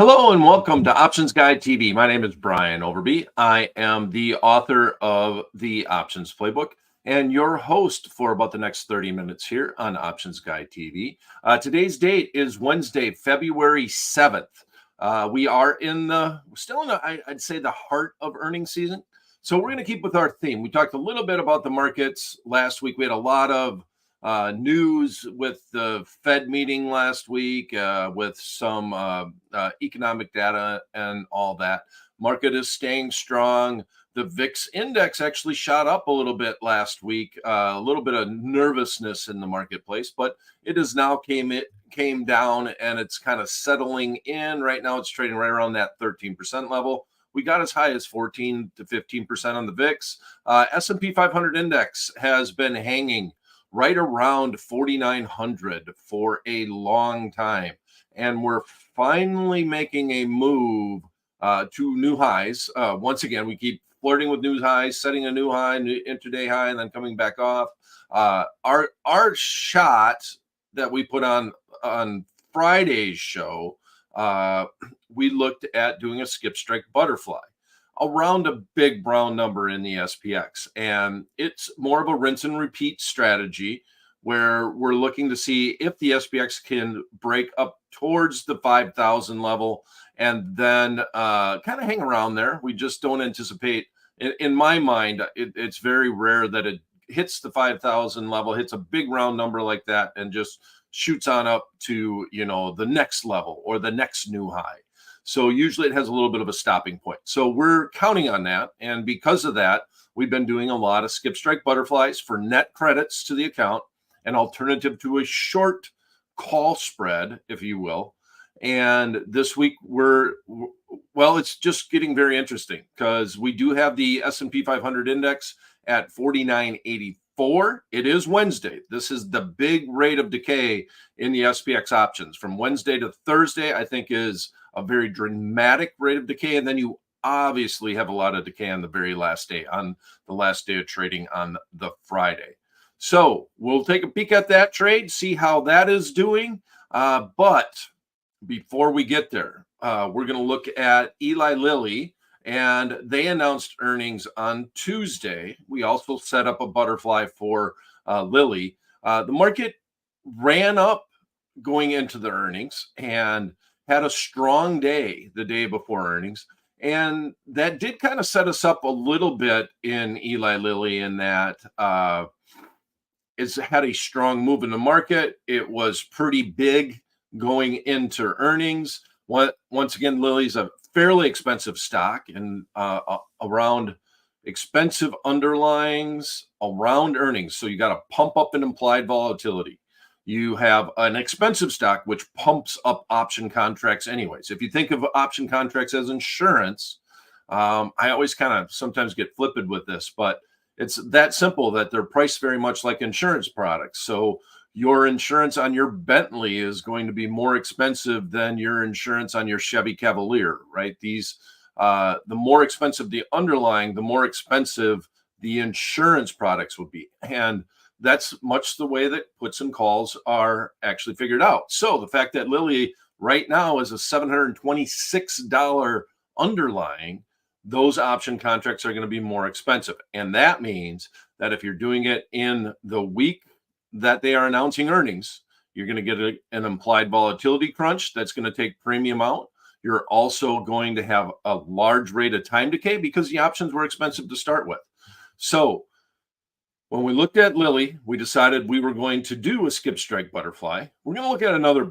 Hello and welcome to Options Guide TV. My name is Brian Overby. I am the author of the Options Playbook and your host for about the next 30 minutes here on Options Guide TV. Today's date is Wednesday, February 7th. We are still in I'd say the heart of earnings season. So we're going to keep with our theme. We talked a little bit about the markets last week. We had a lot of news with the Fed meeting last week, with some economic data and all that. Market is staying strong. The VIX index actually shot up a little bit last week, a little bit of nervousness in the marketplace, but it has now came down and it's kind of settling in. Right now, it's trading right around that 13% level. We got as high as 14 to 15% on the VIX. S&P 500 index has been hanging right around 4,900 for a long time. And we're finally making a move to new highs. Once again, we keep flirting with new highs, setting a new high, new intraday high, and then coming back off. Our shot that we put on Friday's show, we looked at doing a skip strike butterfly around a big brown number in the SPX. And it's more of a rinse and repeat strategy where we're looking to see if the SPX can break up towards the 5,000 level and then kind of hang around there. We just don't anticipate, in my mind, it's very rare that it hits the 5,000 level, hits a big round number like that, and just shoots on up to, the next level or the next new high. So usually it has a little bit of a stopping point. So we're counting on that. And because of that, we've been doing a lot of skip strike butterflies for net credits to the account, an alternative to a short call spread, if you will. And this week it's just getting very interesting because we do have the S&P 500 index at 4984. It is Wednesday. This is the big rate of decay in the SPX options. From Wednesday to Thursday, I think is a very dramatic rate of decay. And then you obviously have a lot of decay on the very last day, on the last day of trading on the Friday. So we'll take a peek at that trade, see how that is doing. But before we get there, we're going to look at Eli Lilly, and they announced earnings on Tuesday. We also set up a butterfly for Lilly. The market ran up going into the earnings and had a strong day the day before earnings. And that did kind of set us up a little bit in Eli Lilly in that it's had a strong move in the market. It was pretty big going into earnings. Once again, Lilly's a fairly expensive stock, and around expensive underlyings around earnings. So you got to pump up an implied volatility. You have an expensive stock, which pumps up option contracts anyways. If you think of option contracts as insurance, I always kind of sometimes get flippant with this, but it's that simple that they're priced very much like insurance products. So your insurance on your Bentley is going to be more expensive than your insurance on your Chevy Cavalier, right? These, the more expensive the underlying, the more expensive the insurance products would be. And that's much the way that puts and calls are actually figured out. So the fact that Lilly right now is a $726 underlying, those option contracts are going to be more expensive. And that means that if you're doing it in the week that they are announcing earnings, you're going to get an implied volatility crunch that's going to take premium out. You're also going to have a large rate of time decay because the options were expensive to start with. So when we looked at Lilly, we decided we were going to do a skip strike butterfly. We're going to look at another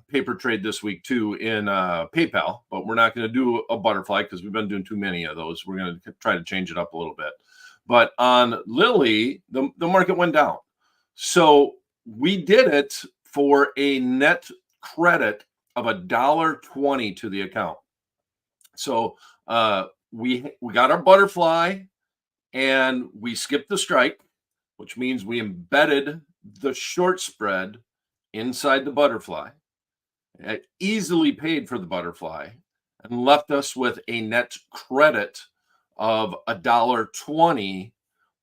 paper trade this week too in PayPal, but we're not going to do a butterfly because we've been doing too many of those. We're going to try to change it up a little bit. But on Lilly, the market went down. So we did it for a net credit of $1.20 to the account. So we got our butterfly and we skipped the strike, which means we embedded the short spread inside the butterfly, easily paid for the butterfly, and left us with a net credit of $1.20,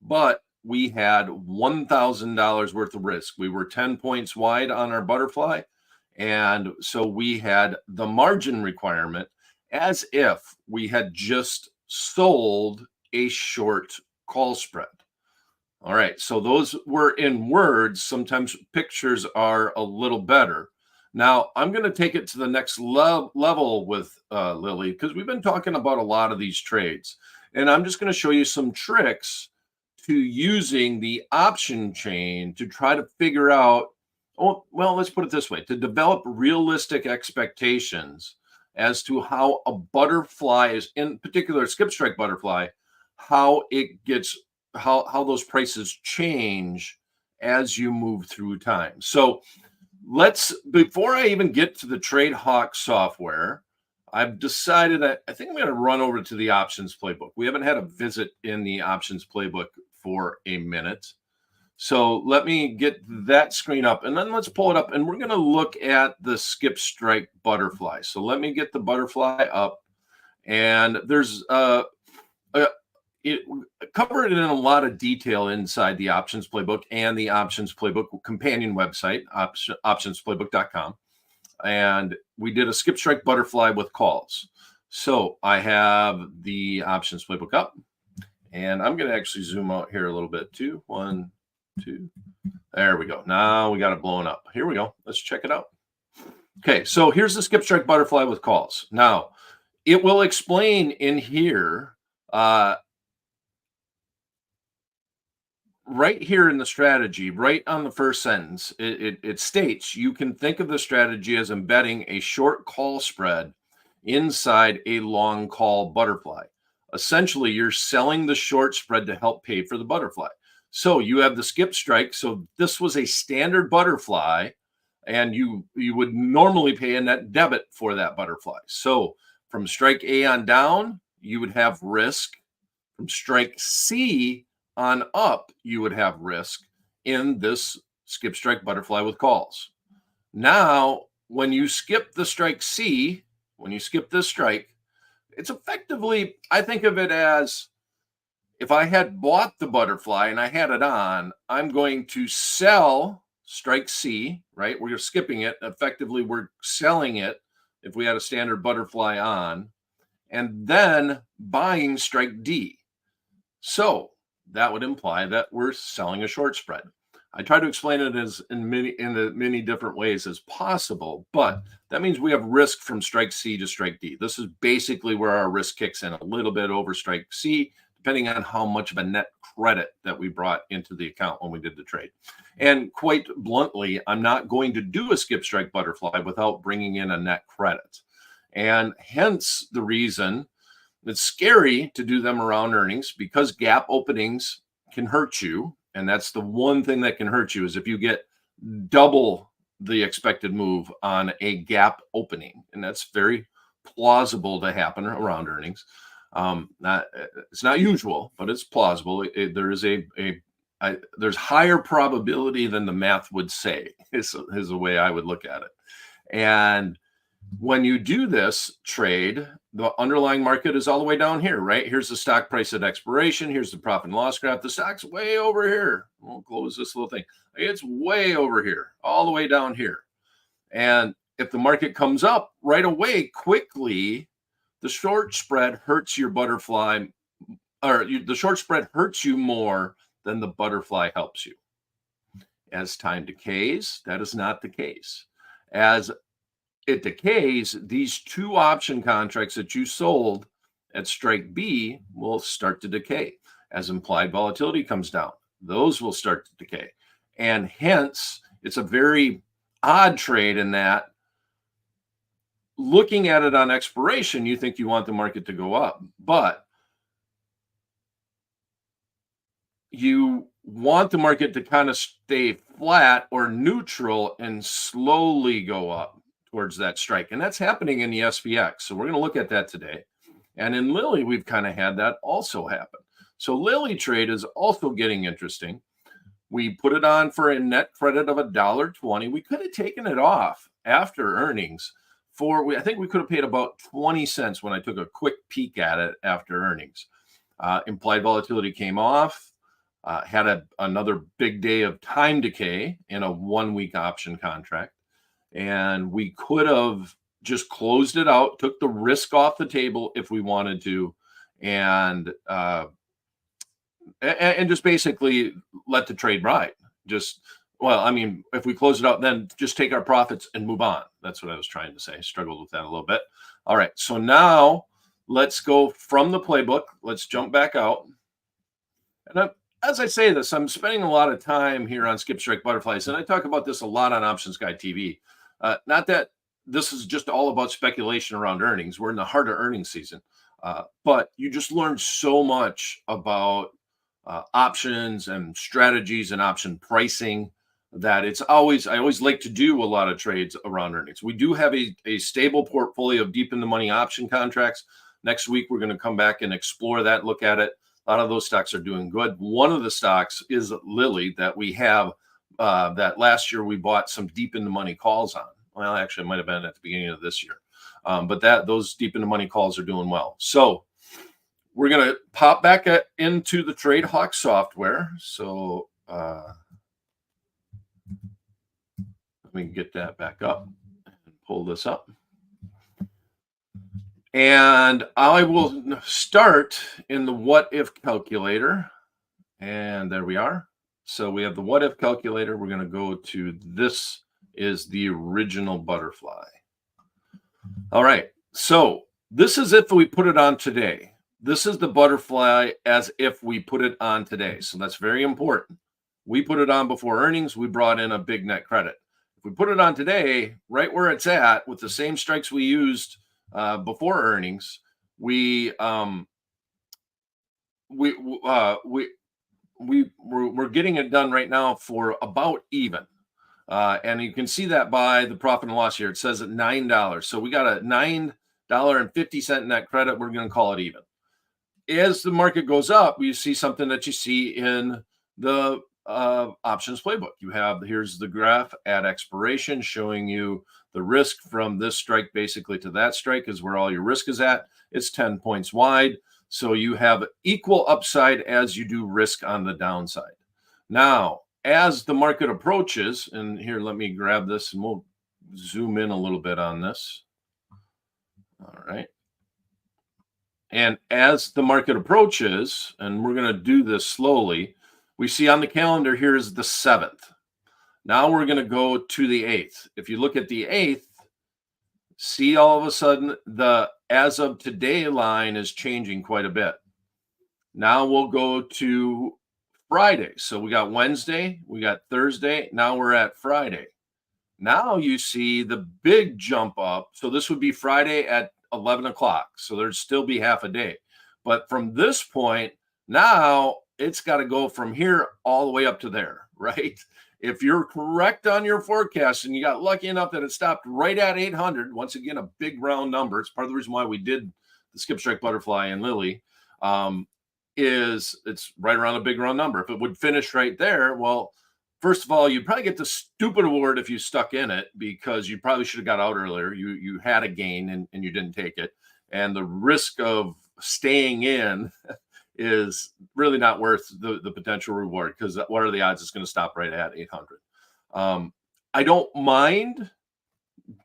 but we had $1,000 worth of risk. We were 10 points wide on our butterfly, And so we had the margin requirement as if we had just sold a short call spread. All right. So those were in words. Sometimes pictures are a little better. Now I'm going to take it to the next level with Lily, because we've been talking about a lot of these trades. And I'm just going to show you some tricks to using the option chain to try to figure out, oh, well, let's put it this way, to develop realistic expectations as to how a butterfly is, in particular, skip strike butterfly, how it gets, how those prices change as you move through time. So let's, before I even get to the Trade Hawk software, I've decided that I think I'm going to run over to the options playbook. We haven't had a visit in the options playbook for a minute. So let me get that screen up, and then let's pull it up, and we're going to look at the skip strike butterfly. So let me get the butterfly up, and there's it covered in a lot of detail inside the options playbook and the options playbook companion website, optionsplaybook.com. And we did a skip strike butterfly with calls. So I have the options playbook up, and I'm going to actually zoom out here a little bit too. 1, 2, there we go. Now we got it blown up. Here we go. Let's check it out. Okay, so here's the skip strike butterfly with calls. Now it will explain in here, right here in the strategy, right on the first sentence, it states you can think of the strategy as embedding a short call spread inside a long call butterfly. Essentially, you're selling the short spread to help pay for the butterfly. So you have the skip strike. So this was a standard butterfly, and you would normally pay a net debit for that butterfly. So from strike A on down, you would have risk. From strike C on up, you would have risk in this skip strike butterfly with calls. Now, when you skip the strike C, when you skip this strike, it's effectively, I think of it as, if I had bought the butterfly and I had it on, I'm going to sell strike C, right? We're skipping it. Effectively, we're selling it if we had a standard butterfly on, and then buying strike D. So that would imply that we're selling a short spread. I try to explain it as in many different ways as possible, but that means we have risk from strike C to strike D. This is basically where our risk kicks in, a little bit over strike C, depending on how much of a net credit that we brought into the account when we did the trade. And quite bluntly, I'm not going to do a skip strike butterfly without bringing in a net credit. And hence the reason it's scary to do them around earnings, because gap openings can hurt you. And that's the one thing that can hurt you, is if you get double the expected move on a gap opening. And that's very plausible to happen around earnings. It's not usual, but it's plausible. There's higher probability than the math would say, is the way I would look at it. And when you do this trade, the underlying market is all the way down here, right? Here's the stock price at expiration. Here's the profit and loss graph. The stock's way over here. We'll close this little thing. It's way over here, all the way down here. And if the market comes up right away, quickly, the short spread hurts your butterfly, the short spread hurts you more than the butterfly helps you. As time decays, that is not the case. As it decays, these two option contracts that you sold at strike B will start to decay. As implied volatility comes down, those will start to decay. And hence, it's a very odd trade in that, looking at it on expiration, you think you want the market to go up, but you want the market to kind of stay flat or neutral and slowly go up towards that strike. And that's happening in the SPX. So we're going to look at that today. And in Lily, we've kind of had that also happen. So Lily trade is also getting interesting. We put it on for a net credit of $1.20. We could have taken it off after earnings I think we could have paid about 20 cents when I took a quick peek at it after earnings. Implied volatility came off, had another big day of time decay in a 1 week option contract. And we could have just closed it out, took the risk off the table if we wanted to, and just basically let the trade ride. Just well, I mean, if we close it out, then just take our profits and move on. That's what I was trying to say. Struggled with that a little bit. All right, so now let's go from the playbook. Let's jump back out. And as I say this, I'm spending a lot of time here on Skip Strike Butterflies, and I talk about this a lot on Options Guy TV. Not that this is just all about speculation around earnings. We're in the heart of earnings season, but you just learn so much about options and strategies and option pricing that I always like to do a lot of trades around earnings. We do have a stable portfolio of deep in the money option contracts. Next week, we're going to come back and explore that, look at it. A lot of those stocks are doing good. One of the stocks is Lilly that we have that last year we bought some deep in the money calls on. Well, actually, it might have been at the beginning of this year. But those deep in the money calls are doing well. So we're going to pop back into the TradeHawk software. So let me get that back up and pull this up. And I will start in the what if calculator. And there we are. So we have the what if calculator. We're going to go to this is the original butterfly. All right. So this is if we put it on today. This is the butterfly as if we put it on today. So that's very important. We put it on before earnings. We brought in a big net credit. If we put it on today, right where it's at with the same strikes we used before earnings, we're getting it done right now for about even. And you can see that by the profit and loss here. It says at $9. So we got a $9.50 net credit. We're going to call it even. As the market goes up, you see something that you see in the options playbook. Here's the graph at expiration showing you the risk from this strike basically to that strike is where all your risk is at. It's 10 points wide. So you have equal upside as you do risk on the downside. Now, as the market approaches, and here, let me grab this and we'll zoom in a little bit on this. All right. And as the market approaches, and we're going to do this slowly, we see on the calendar here is the 7th. Now we're going to go to the 8th. If you look at the 8th, see all of a sudden the as of today line is changing quite a bit. Now we'll go to Friday. So we got Wednesday, we got Thursday. Now we're at Friday. Now you see the big jump up. So this would be Friday at 11 o'clock. So there'd still be half a day. But from this point, now it's got to go from here all the way up to there, right? If you're correct on your forecast and you got lucky enough that it stopped right at 800, once again, a big round number. It's part of the reason why we did the skip strike butterfly and Lilly. It's right around a big round number. If it would finish right there, well, first of all, you'd probably get the stupid award if you stuck in it because you probably should have got out earlier. You had a gain and you didn't take it. And the risk of staying in is really not worth the potential reward because what are the odds it's going to stop right at 800? I don't mind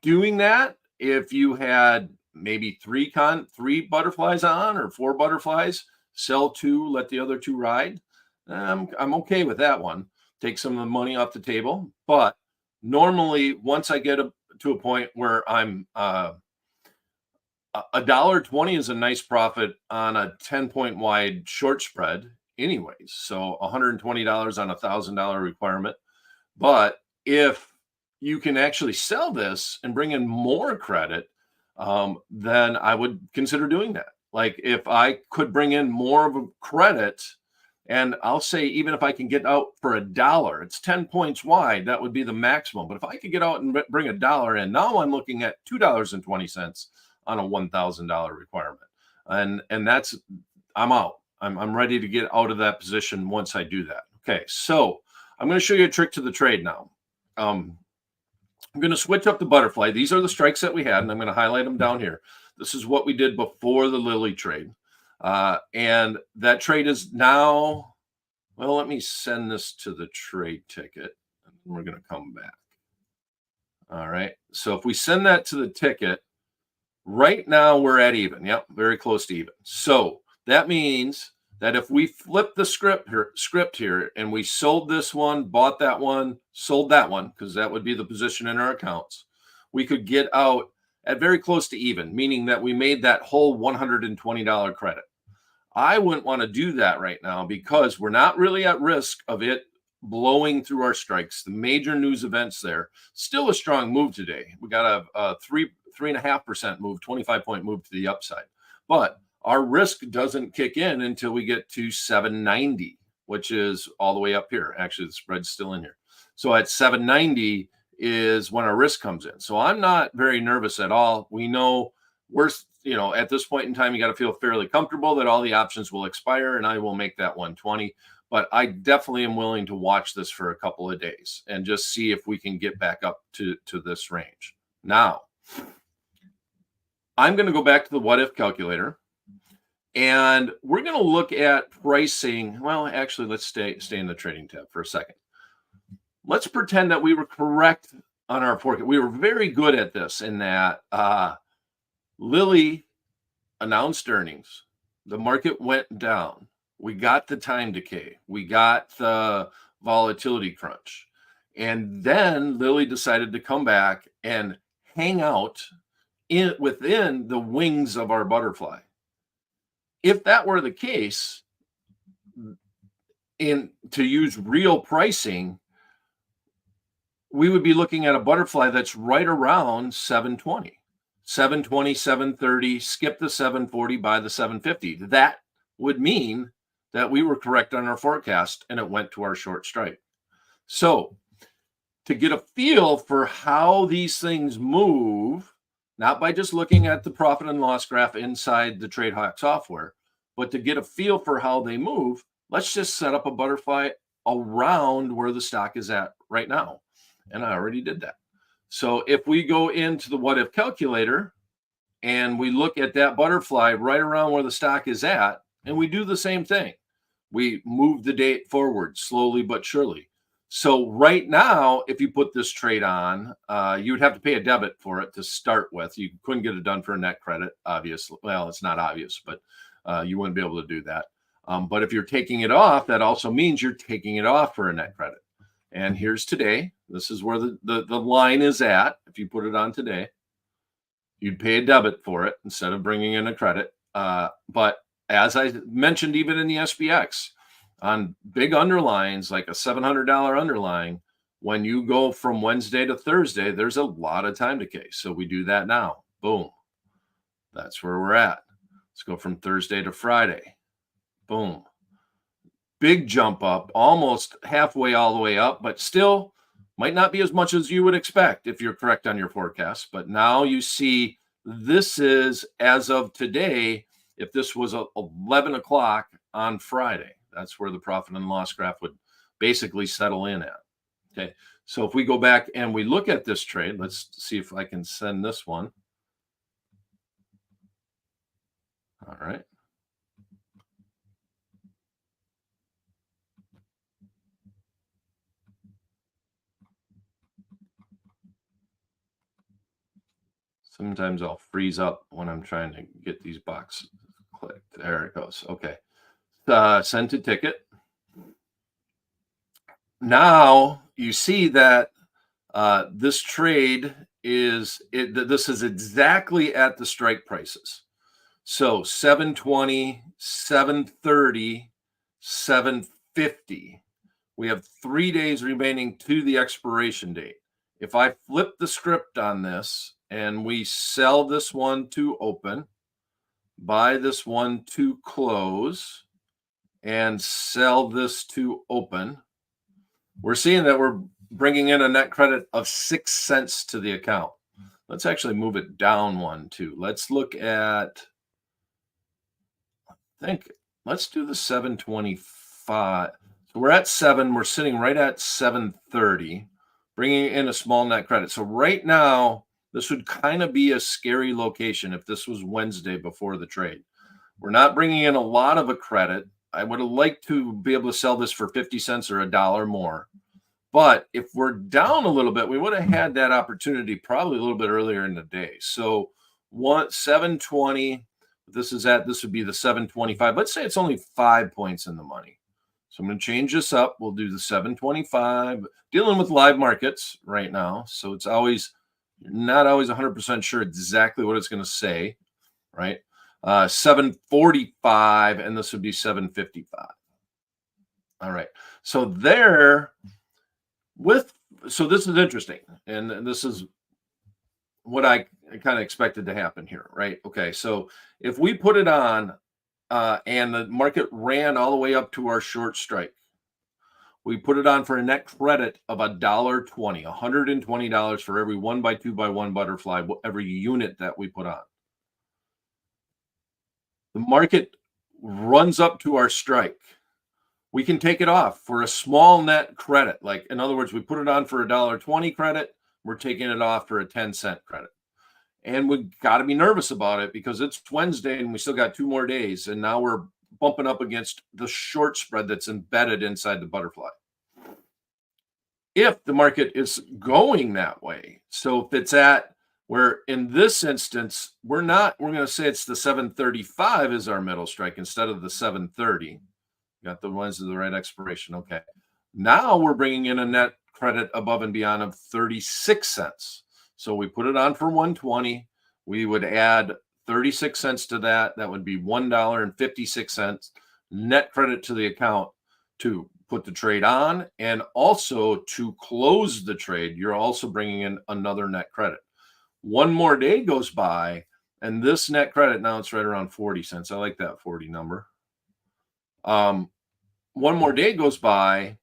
doing that if you had maybe three butterflies on or 4 butterflies, sell 2, let the other 2 ride. I'm okay with that one. Take some of the money off the table. But normally, once I get to a point where I'm $1.20 is a nice profit on a 10-point wide short spread, anyways. So $120 on a $1,000 requirement. But if you can actually sell this and bring in more credit, then I would consider doing that. Like if I could bring in more of a credit. And I'll say, even if I can get out for $1, it's 10 points wide. That would be the maximum. But if I could get out and bring $1 in, now I'm looking at $2.20 on a $1,000 requirement. And that's, I'm out. I'm ready to get out of that position once I do that. Okay. So I'm going to show you a trick to the trade now. I'm going to switch up the butterfly. These are the strikes that we had, and I'm going to highlight them down here. This is what we did before the Lilly trade. And that trade is now, well, let me send this to the trade ticket and we're going to come back. All right. So if we send that to the ticket, right now we're at even. Yep, very close to even. So that means that if we flip the script here and we sold this one, bought that one, sold that one, because that would be the position in our accounts, we could get out at very close to even, meaning that we made that whole $120 credit. I wouldn't want to do that right now because we're not really at risk of it blowing through our strikes. The major news events there, still a strong move today. We got a 3.5% move, 25-point move to the upside. But our risk doesn't kick in until we get to 790, which is all the way up here. Actually, the spread's still in here. So at 790 is when our risk comes in. So I'm not very nervous at all. We know we're, at this point in time, you got to feel fairly comfortable that all the options will expire and I will make that 120. But I definitely am willing to watch this for a couple of days and just see if we can get back up to this range. Now, I'm going to go back to the what if calculator and we're going to look at pricing. Well, actually, let's stay in the trading tab for a second. Let's pretend that we were correct on our forecast. We were very good at this in that Lilly announced earnings. The market went down. We got the time decay. We got the volatility crunch. And then Lilly decided to come back and hang out within the wings of our butterfly. If that were the case, to use real pricing, we would be looking at a butterfly that's right around 720. 720, 730, skip the 740, buy the 750. That would mean that we were correct on our forecast and it went to our short strike. So to get a feel for how these things move, not by just looking at the profit and loss graph inside the TradeHawk software, but to get a feel for how they move, let's just set up a butterfly around where the stock is at right now. And I already did that. So if we go into the what if calculator and we look at that butterfly right around where the stock is at, and we do the same thing, we move the date forward slowly but surely. So right now, if you put this trade on, you would have to pay a debit for it to start with. You couldn't get it done for a net credit, obviously. Well, it's not obvious, but you wouldn't be able to do that. But if you're taking it off, that also means you're taking it off for a net credit. And here's today. This is where the line is at. If you put it on today, you'd pay a debit for it instead of bringing in a credit. But as I mentioned, even in the SPX, on big underlines, like a $700 underlying, when you go from Wednesday to Thursday, there's a lot of time decay. So we do that now. Boom. That's where we're at. Let's go from Thursday to Friday. Boom. Big jump up, almost halfway all the way up, but still might not be as much as you would expect if you're correct on your forecast. But now you see this is, as of today, if this was 11 o'clock on Friday, that's where the profit and loss graph would basically settle in at. Okay, so if we go back and we look at this trade, let's see if I can send this one. All right. Sometimes I'll freeze up when I'm trying to get these boxes clicked. There it goes. Okay. Send to ticket. Now you see that this trade this is exactly at the strike prices. So 720, 730, 750. We have 3 days remaining to the expiration date. If I flip the script on this and we sell this one to open, buy this one to close, and sell this to open, we're seeing that we're bringing in a net credit of 6 cents to the account. Let's actually move it down one, too. Let's look at, let's do the 725. So we're at 7. We're sitting right at 730, bringing in a small net credit. So right now, this would kind of be a scary location if this was Wednesday before the trade. We're not bringing in a lot of a credit. I would have liked to be able to sell this for 50 cents or $1 more. But if we're down a little bit, we would have had that opportunity probably a little bit earlier in the day. So 720. This would be the 725. Let's say it's only 5 points in the money. So I'm going to change this up. We'll do the 725. Dealing with live markets right now, so it's not always 100% sure exactly what it's going to say, right? 745, and this would be 755. All right. So so this is interesting, and this is what I kind of expected to happen here, right? Okay, so if we put it on and the market ran all the way up to our short strike, we put it on for a net credit of $1.20, $120 for every 1x2x1 butterfly, every unit that we put on. The market runs up to our strike. We can take it off for a small net credit. Like, in other words, we put it on for a $1.20 credit. We're taking it off for a 10-cent credit. And we got to be nervous about it because it's Wednesday and we still got 2 more days. And now we're bumping up against the short spread that's embedded inside the butterfly. If the market is going that way, so if it's at where in this instance, we're going to say it's the 735 is our middle strike instead of the 730. Got the ones of the right expiration. Okay. Now we're bringing in a net credit above and beyond of 36 cents. So we put it on for 120. We would add 36 cents to that. That would be $1.56 net credit to the account to put the trade on and also to close the trade. You're also bringing in another net credit. One more day goes by, and this net credit now it's right around 40 cents. I like that 40 number. One more day goes by,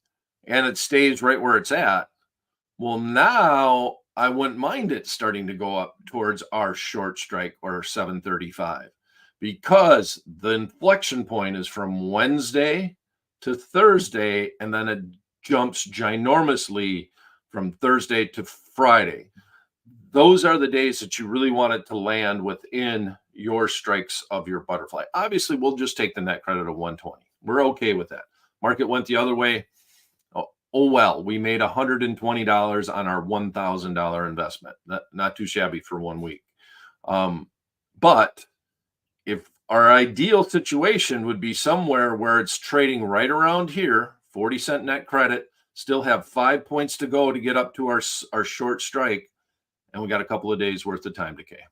and it stays right where it's at. Well, now I wouldn't mind it starting to go up towards our short strike or 735 because the inflection point is from Wednesday to Thursday, and then it jumps ginormously from Thursday to Friday. Those are the days that you really want it to land within your strikes of your butterfly. Obviously, we'll just take the net credit of 120. We're okay with that. Market went the other way. Oh well, we made $120 on our $1,000 investment. Not too shabby for 1 week. But if our ideal situation would be somewhere where it's trading right around here, 40-cent net credit, still have 5 points to go to get up to our short strike, and we got a couple of days worth of time decay.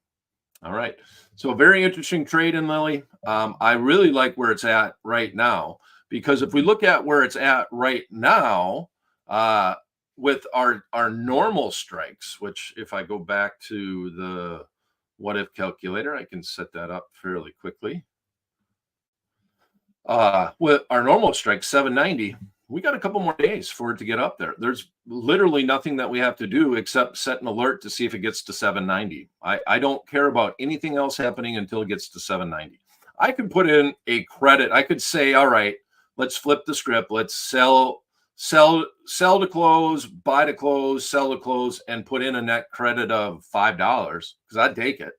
All right. So a very interesting trade in Lily. I really like where it's at right now, because if we look at where it's at right now with our normal strikes, which if I go back to the what if calculator, I can set that up fairly quickly. With our normal strike 790, we got a couple more days for it to get up there. There's literally nothing that we have to do except set an alert to see if it gets to 790. I don't care about anything else happening until it gets to 790. I could put in a credit. I could say, all right, let's flip the script. Let's sell to close, buy to close, sell to close, and put in a net credit of $5 because I'd take it.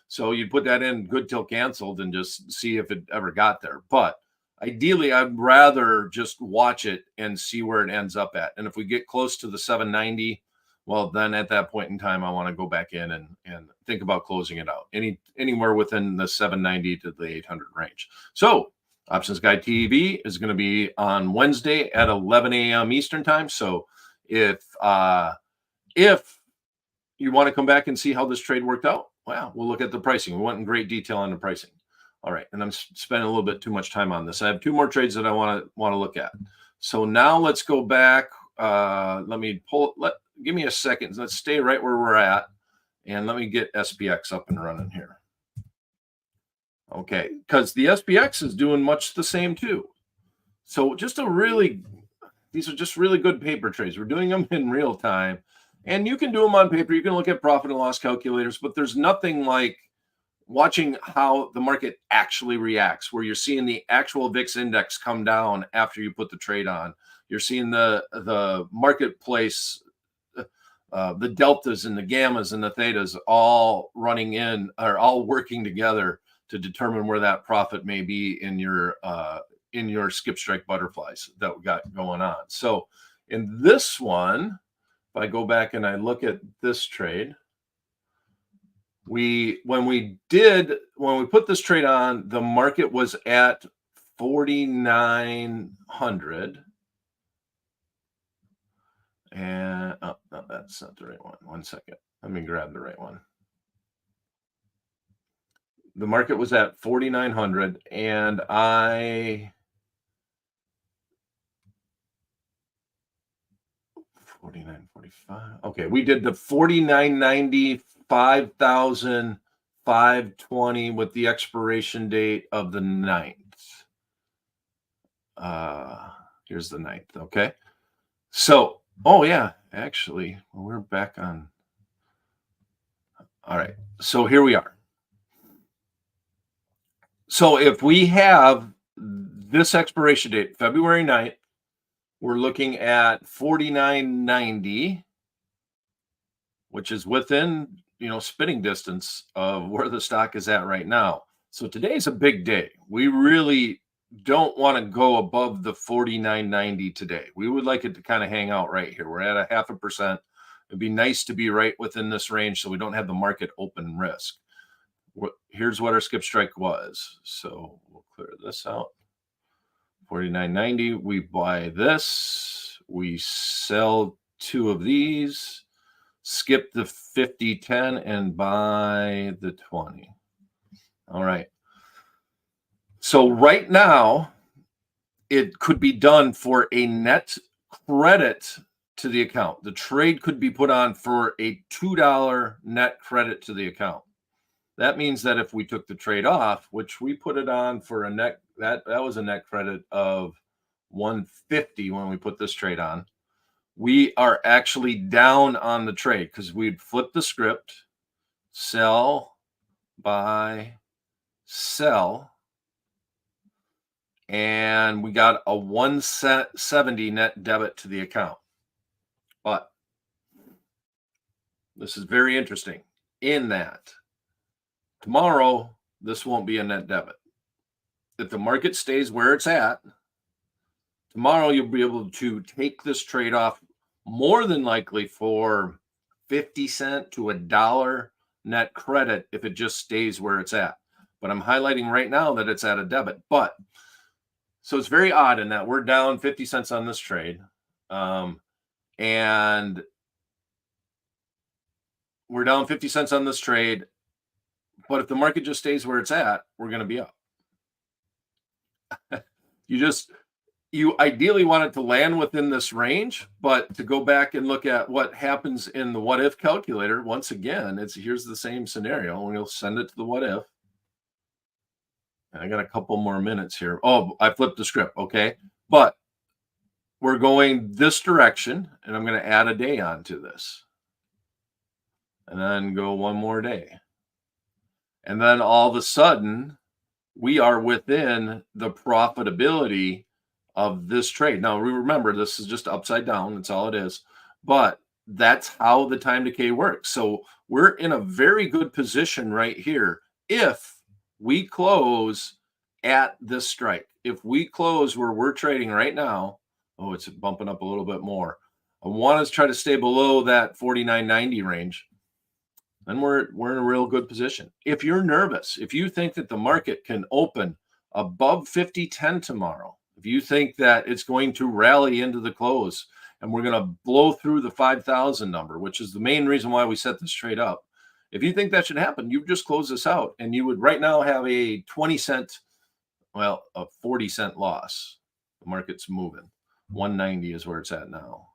So you'd put that in good till canceled and just see if it ever got there. But ideally, I'd rather just watch it and see where it ends up at. And if we get close to the 790, well, then at that point in time, I want to go back in and think about closing it out anywhere within the 790 to the 800 range. So Options Guy TV is going to be on Wednesday at 11 a.m. Eastern time. So if you want to come back and see how this trade worked out, well, we'll look at the pricing. We went in great detail on the pricing. All right, and I'm spending a little bit too much time on this. I have 2 more trades that I want to look at. So now let's go back. Let me give me a second. Let's stay right where we're at, and let me get SPX up and running here. Okay, because the SPX is doing much the same too. So these are just really good paper trades. We're doing them in real time, and you can do them on paper. You can look at profit and loss calculators, but there's nothing like watching how the market actually reacts, where you're seeing the actual VIX index come down after you put the trade on. You're seeing the marketplace, the deltas and the gammas and the thetas all running in, or all working together to determine where that profit may be in your skip strike butterflies that we got going on. So In this one, if I go back and I look at this trade, when we put this trade on, the market was at 4,900. And no, that's not the right one. One second. Let me grab the right one. The market was at 4,900 and 49.45. Okay, we did the 49.90, 5,520 with the expiration date of the 9th. Here's the 9th. Okay. So, oh yeah, actually, we're back on. All right. So here we are. So if we have this expiration date, February 9th, we're looking at 49.90, which is within, spitting distance of where the stock is at right now. So today's a big day. We really don't want to go above the 49.90 today. We would like it to kind of hang out right here. We're at a 0.5%. It'd be nice to be right within this range so we don't have the market open risk. Here's what our skip strike was. So we'll clear this out. 49.90. We buy this. We sell 2 of these. Skip the 50.10 and buy the 20. All right. So right now, it could be done for a net credit to the account. The trade could be put on for a $2 net credit to the account. That means that if we took the trade off, which we put it on for a net, that was a net credit of 150 when we put this trade on, we are actually down on the trade because we'd flip the script, sell, buy, sell, and we got a 170 net debit to the account. But this is very interesting in that tomorrow, this won't be a net debit. If the market stays where it's at, tomorrow you'll be able to take this trade off more than likely for 50 cents to $1 net credit if it just stays where it's at. But I'm highlighting right now that it's at a debit. But so it's very odd in that we're down 50 cents on this trade. And we're down 50 cents on this trade. But if the market just stays where it's at, we're going to be up. You ideally want it to land within this range, but to go back and look at what happens in the what if calculator, once again, here's the same scenario. We'll send it to the what if. And I got a couple more minutes here. Oh, I flipped the script. Okay. But we're going this direction, and I'm going to add a day onto this. And then go one more day. And then all of a sudden, we are within the profitability of this trade. Now, remember, this is just upside down. That's all it is. But that's how the time decay works. So we're in a very good position right here if we close at this strike. If we close where we're trading right now, oh, it's bumping up a little bit more. I want to try to stay below that 49.90 range. Then we're in a real good position. If you're nervous, if you think that the market can open above 50.10 tomorrow, if you think that it's going to rally into the close and we're going to blow through the 5,000 number, which is the main reason why we set this trade up. If you think that should happen, you just close this out and you would right now have a 20 cent, well, a 40 cent loss. The market's moving. 190 is where it's at now.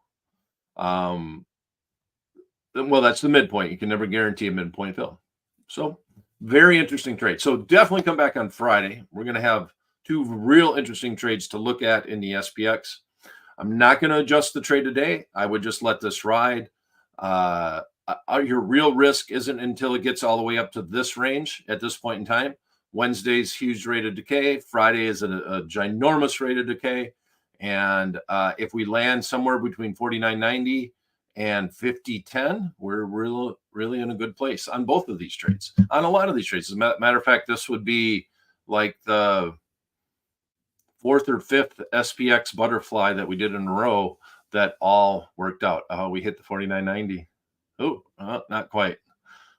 Well, that's the midpoint. You can never guarantee a midpoint fill. So very interesting trade. So definitely come back on Friday. We're going to have 2 real interesting trades to look at in the SPX. I'm not going to adjust the trade today. I would just let this ride. Your real risk isn't until it gets all the way up to this range at this point in time. Wednesday's huge rate of decay. Friday is a ginormous rate of decay. And if we land somewhere between 49.90 and 50.10, we're really in a good place on both of these trades. On a lot of these trades. As a matter of fact, this would be like the 4th or 5th SPX butterfly that we did in a row that all worked out. Oh, we hit the 49.90. Oh, not quite.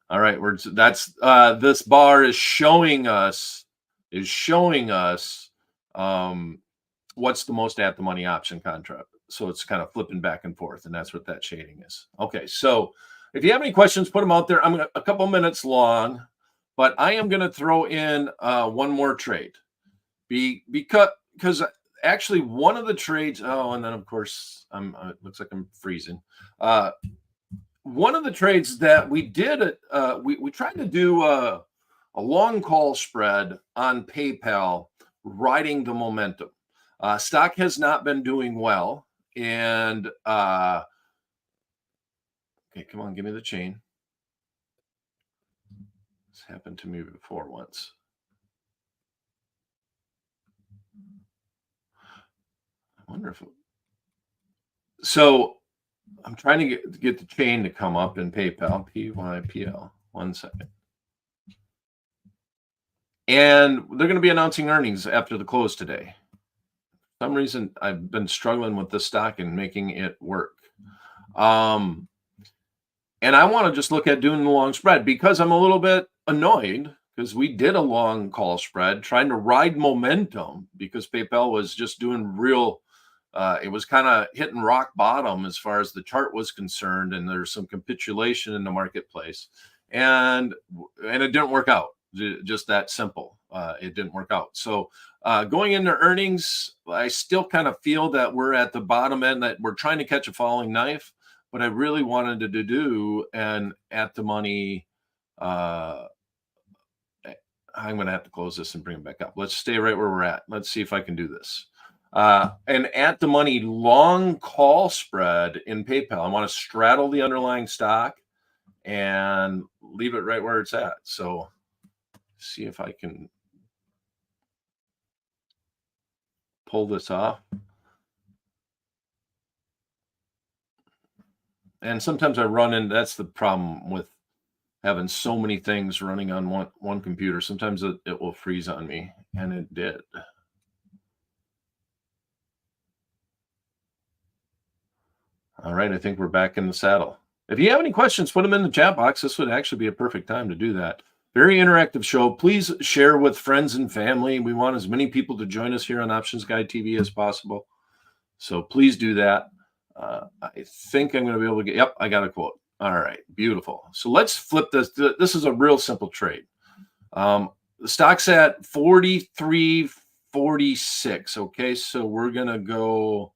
All right, that's this bar is showing us um what's the most at the money option contract. So it's kind of flipping back and forth, and that's what that shading is. Okay, so if you have any questions, put them out there. I'm a couple minutes long, but I am going to throw in one more trade because actually one of the trades. Oh, and then of course it looks like I'm freezing. One of the trades that we did, we tried to do a long call spread on PayPal, riding the momentum. Stock has not been doing well, and okay, come on, give me the chain. This happened to me before once. I wonder if so. I'm trying to get the chain to come up in PayPal. PYPL. 1 second. And they're going to be announcing earnings after the close today. For some reason, I've been struggling with this stock and making it work. And I want to just look at doing the long spread because I'm a little bit annoyed because we did a long call spread trying to ride momentum because PayPal was just doing real. It was kind of hitting rock bottom as far as the chart was concerned, and there's some capitulation in the marketplace, and it didn't work out. Just that simple. It didn't work out. So going into earnings, I still kind of feel that we're at the bottom end, that we're trying to catch a falling knife. But I really wanted to do an at the money. I'm going to have to close this and bring it back up. Let's stay right where we're at. Let's see if I can do this. An at the money long call spread in PayPal. I want to straddle the underlying stock and leave it right where it's at. So see if I can pull this off. And sometimes I run in, that's the problem with having so many things running on one computer. Sometimes it will freeze on me, and it did. All right, I think we're back in the saddle. If you have any questions, put them in the chat box. This would actually be a perfect time to do that. Very interactive show. Please share with friends and family. We want as many people to join us here on Options Guide TV as possible. So please do that. I think I'm going to be able to get, yep, I got a quote. All right, beautiful. So let's flip this. This is a real simple trade. The stock's at 43.46. Okay, so we're going to go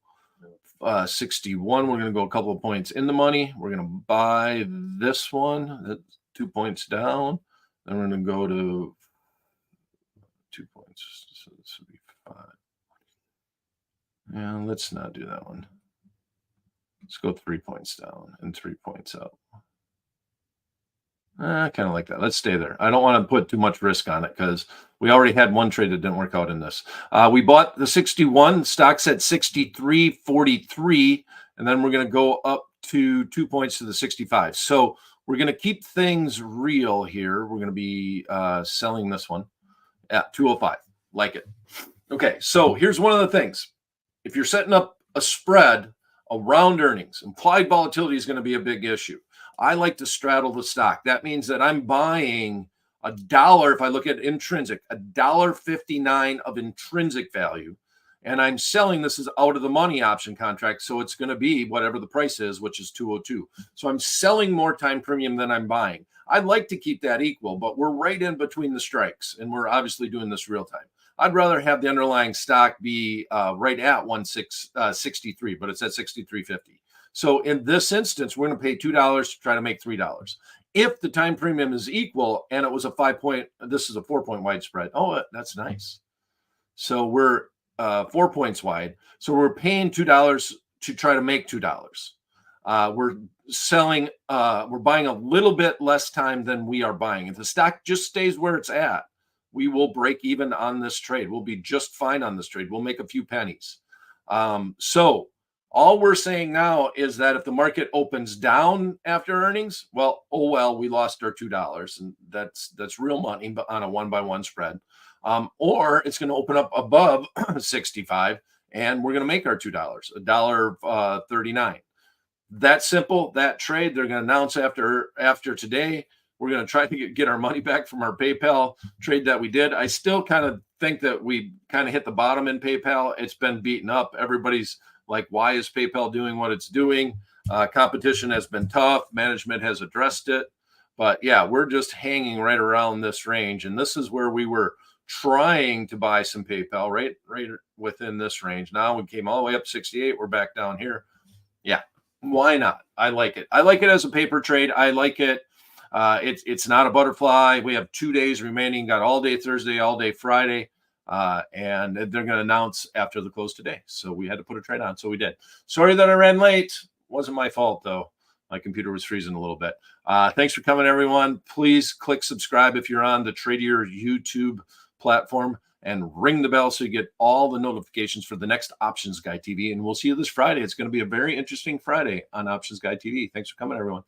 61. We're going to go a couple of points in the money. We're going to buy this one. That's 2 points down. Then we're going to go to 2 points. So this would be 5. And let's not do that one. Let's go 3 points down and 3 points up. I kind of like that. Let's stay there. I don't want to put too much risk on it because we already had one trade that didn't work out in this. We bought the 61. Stock's at 63.43, and then we're going to go up to 2 points to the 65. So we're going to keep things real here. We're going to be selling this one at 205. Like it. Okay, so here's one of the things. If you're setting up a spread around earnings, implied volatility is going to be a big issue. I like to straddle the stock. That means that I'm buying $1. If I look at intrinsic, $1.59 of intrinsic value, and I'm selling this as out of the money option contract. So it's going to be whatever the price is, which is 202. So I'm selling more time premium than I'm buying. I'd like to keep that equal, but we're right in between the strikes, and we're obviously doing this real time. I'd rather have the underlying stock be right at 63, but it's at 63.50. So in this instance, we're going to pay $2 to try to make $3. If the time premium is equal and it was a 5-point, this is a 4-point wide spread. Oh, that's nice. So we're 4 points wide. So we're paying $2 to try to make $2. We're selling, we're buying a little bit less time than we are buying. If the stock just stays where it's at, we will break even on this trade. We'll be just fine on this trade. We'll make a few pennies. So all we're saying now is that if the market opens down after earnings, well, oh well, we lost our $2, and that's real money, but on a 1-by-1 spread. Or it's going to open up above 65, and we're going to make our $2, $1.39. That simple, that trade. They're going to announce after today. We're going to try to get our money back from our PayPal trade that we did. I still kind of think that we kind of hit the bottom in PayPal. It's been beaten up. Everybody's like, why is PayPal doing what it's doing? Competition has been tough. Management has addressed it. But yeah, we're just hanging right around this range. And this is where we were trying to buy some PayPal right within this range. Now we came all the way up 68. We're back down here. Yeah, why not? I like it. I like it as a paper trade. I like it. It's not a butterfly. We have 2 days remaining. Got all day Thursday, all day Friday, and they're going to announce after the close today. So we had to put a trade on. So we did. Sorry that I ran late. Wasn't my fault though. My computer was freezing a little bit. Thanks for coming, everyone. Please click subscribe if you're on the Tradier YouTube platform, and ring the bell so you get all the notifications for the next Options Guy TV. And we'll see you this Friday. It's going to be a very interesting Friday on Options Guy TV. Thanks for coming, everyone.